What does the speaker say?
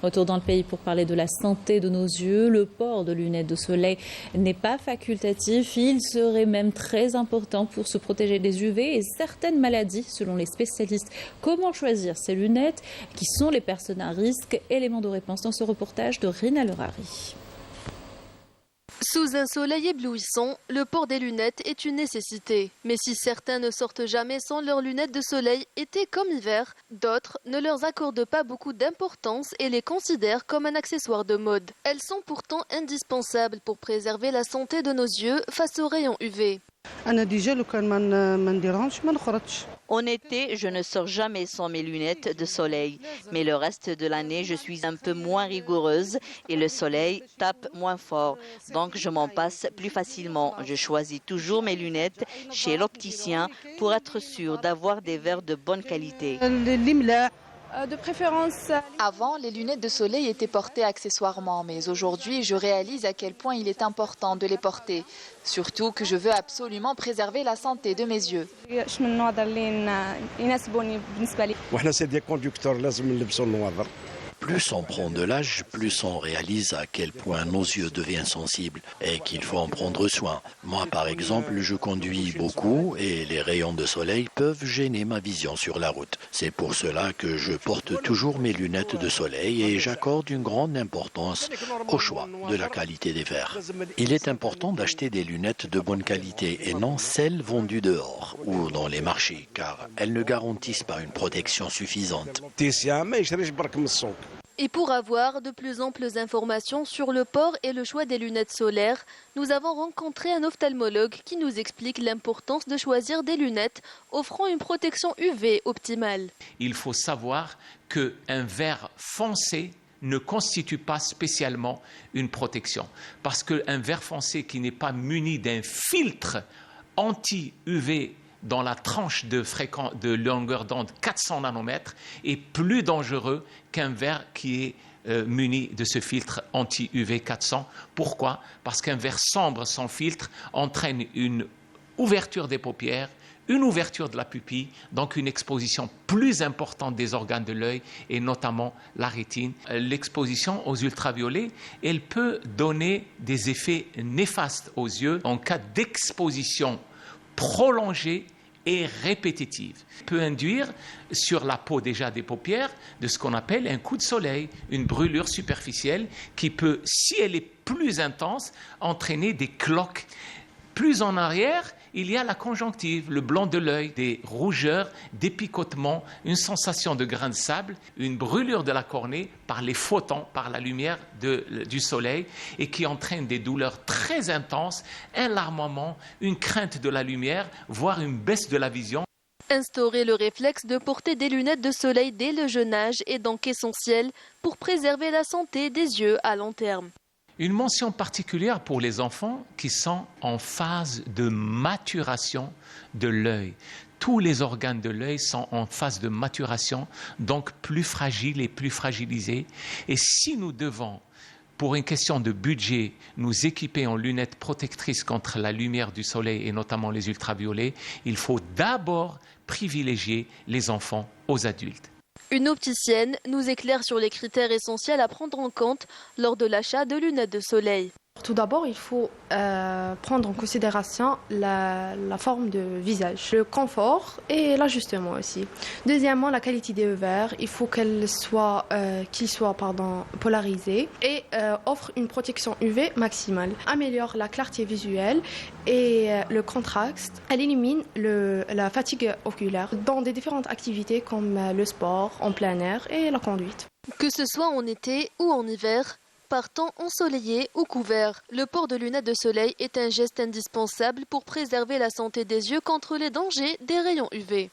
Retour dans le pays pour parler de la santé de nos yeux. Le port de lunettes de soleil n'est pas facultatif. Il serait même très important pour se protéger des UV et certaines maladies, selon les spécialistes. Comment choisir ces lunettes? Qui sont les personnes à risque? Élément de réponse dans ce reportage de Rina Lerari. Sous un soleil éblouissant, le port des lunettes est une nécessité. Mais si certains ne sortent jamais sans leurs lunettes de soleil, été comme hiver, d'autres ne leur accordent pas beaucoup d'importance et les considèrent comme un accessoire de mode. Elles sont pourtant indispensables pour préserver la santé de nos yeux face aux rayons UV. En été, je ne sors jamais sans mes lunettes de soleil. Mais le reste de l'année, je suis un peu moins rigoureuse et le soleil tape moins fort. Donc, je m'en passe plus facilement. Je choisis toujours mes lunettes chez l'opticien pour être sûre d'avoir des verres de bonne qualité. De préférence. Avant, les lunettes de soleil étaient portées accessoirement, mais aujourd'hui, je réalise à quel point il est important de les porter. Surtout que je veux absolument préserver la santé de mes yeux. Plus on prend de l'âge, plus on réalise à quel point nos yeux deviennent sensibles et qu'il faut en prendre soin. Moi, par exemple, je conduis beaucoup et les rayons de soleil peuvent gêner ma vision sur la route. C'est pour cela que je porte toujours mes lunettes de soleil et j'accorde une grande importance au choix de la qualité des verres. Il est important d'acheter des lunettes de bonne qualité et non celles vendues dehors ou dans les marchés, car elles ne garantissent pas une protection suffisante. Et pour avoir de plus amples informations sur le port et le choix des lunettes solaires, nous avons rencontré un ophtalmologue qui nous explique l'importance de choisir des lunettes offrant une protection UV optimale. Il faut savoir qu'un verre foncé ne constitue pas spécialement une protection. Parce qu'un verre foncé qui n'est pas muni d'un filtre anti-UV dans la tranche de longueur d'onde 400 nanomètres est plus dangereux qu'un verre qui est muni de ce filtre anti-UV 400. Pourquoi? Parce qu'un verre sombre sans filtre entraîne une ouverture des paupières, une ouverture de la pupille, donc une exposition plus importante des organes de l'œil et notamment la rétine. L'exposition aux ultraviolets, elle peut donner des effets néfastes aux yeux en cas d'exposition prolongée et répétitive. Peut induire sur la peau déjà des paupières de ce qu'on appelle un coup de soleil, une brûlure superficielle qui peut, si elle est plus intense, entraîner des cloques. Plus en arrière, il y a la conjonctive, le blanc de l'œil, des rougeurs, des picotements, une sensation de grain de sable, une brûlure de la cornée par les photons, par la lumière du soleil et qui entraîne des douleurs très intenses, un larmoiement, une crainte de la lumière, voire une baisse de la vision. Instaurer le réflexe de porter des lunettes de soleil dès le jeune âge est donc essentiel pour préserver la santé des yeux à long terme. Une mention particulière pour les enfants qui sont en phase de maturation de l'œil. Tous les organes de l'œil sont en phase de maturation, donc plus fragiles et plus fragilisés. Et si nous devons, pour une question de budget, nous équiper en lunettes protectrices contre la lumière du soleil et notamment les ultraviolets, il faut d'abord privilégier les enfants aux adultes. Une opticienne nous éclaire sur les critères essentiels à prendre en compte lors de l'achat de lunettes de soleil. Tout d'abord, il faut prendre en considération la forme de visage, le confort et l'ajustement aussi. Deuxièmement, la qualité des verres. Il faut qu'il soit polarisé et offre une protection UV maximale. Améliore la clarté visuelle et le contraste. Elle élimine la fatigue oculaire dans des différentes activités comme le sport, en plein air et la conduite. Que ce soit en été ou en hiver, par temps ensoleillé ou couvert, le port de lunettes de soleil est un geste indispensable pour préserver la santé des yeux contre les dangers des rayons UV.